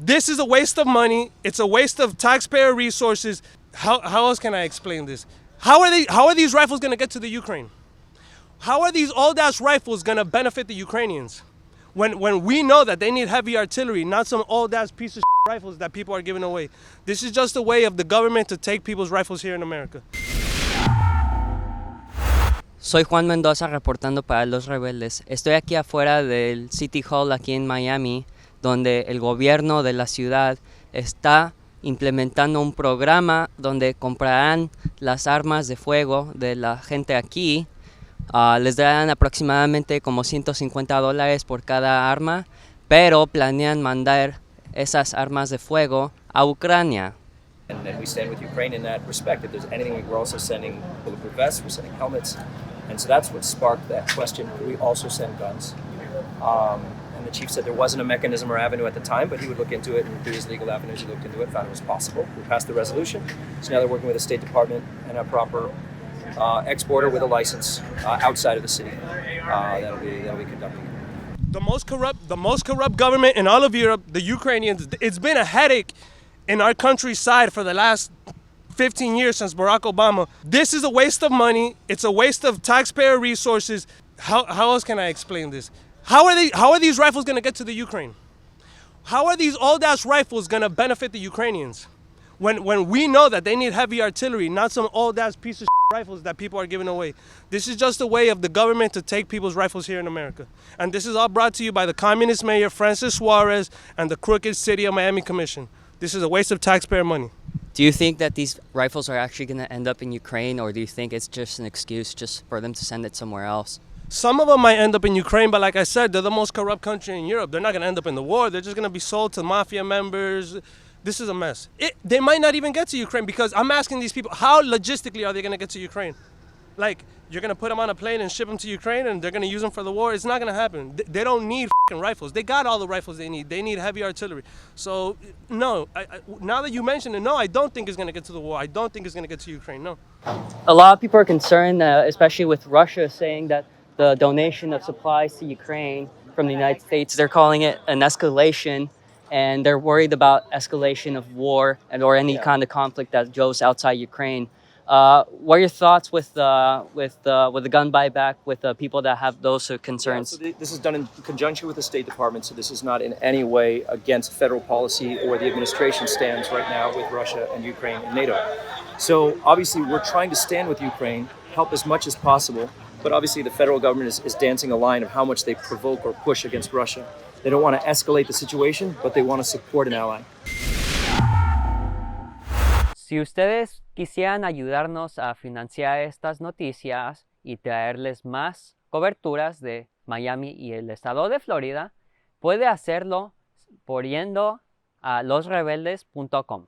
This is a waste of money. It's a waste of taxpayer resources. How else can I explain this? How are these rifles going to get to the Ukraine? How are these old-ass rifles going to benefit the Ukrainians? When we know that they need heavy artillery, not some old-ass piece of rifles that people are giving away. This is just a way of the government to take people's rifles here in America. Soy Juan Mendoza reportando para Los Rebeldes. Estoy aquí afuera del City Hall aquí en Miami, donde el gobierno de la ciudad está implementando un programa donde comprarán las armas de fuego de la gente aquí. Les darán aproximadamente como $150 por cada arma, pero planean mandar esas armas de fuego a Ucrania. And we stand with Ukraine in that respect. If there's anything, we're also sending bulletproof vests, we're sending helmets. And so that's what sparked that question. We also send guns. And the chief said there wasn't a mechanism or avenue at the time, but he would look into it, and through his legal avenues, he looked into it, found it was possible. We passed the resolution. So now they're working with the State Department and a proper exporter with a license outside of the city that'll be conducting it. The most corrupt government in all of Europe, the Ukrainians. It's been a headache in our countryside for the last 15 years since Barack Obama. This is a waste of money. It's a waste of taxpayer resources. How else can I explain this? How are these rifles going to get to the Ukraine? How are these old-ass rifles going to benefit the Ukrainians? When we know that they need heavy artillery, not some old-ass piece of rifles that people are giving away. This is just a way of the government to take people's rifles here in America. And this is all brought to you by the communist mayor, Francis Suarez, and the crooked City of Miami Commission. This is a waste of taxpayer money. Do you think that these rifles are actually going to end up in Ukraine, or do you think it's just an excuse just for them to send it somewhere else? Some of them might end up in Ukraine, but like I said, they're the most corrupt country in Europe. They're not going to end up in the war. They're just going to be sold to mafia members. This is a mess. They might not even get to Ukraine, because I'm asking these people, how logistically are they going to get to Ukraine? Like, you're going to put them on a plane and ship them to Ukraine and they're going to use them for the war? It's not going to happen. They don't need rifles. They got all the rifles they need. They need heavy artillery. So, no, now that you mention it, no, I don't think it's going to get to the war. I don't think it's going to get to Ukraine, no. A lot of people are concerned, especially with Russia saying that the donation of supplies to Ukraine from the United States, they're calling it an escalation, and they're worried about escalation of war or any kind of conflict that goes outside Ukraine. What are your thoughts with the gun buyback, with people that have those concerns? Yeah, so this is done in conjunction with the State Department, so this is not in any way against federal policy or the administration stands right now with Russia and Ukraine and NATO. So obviously we're trying to stand with Ukraine, help as much as possible, but obviously the federal government is dancing a line of how much they provoke or push against Russia. They don't want to escalate the situation, but they want to support an ally. Si ustedes quisieran ayudarnos a financiar estas noticias y traerles más coberturas de Miami y el estado de Florida, puede hacerlo por yendo a losrebeldes.com.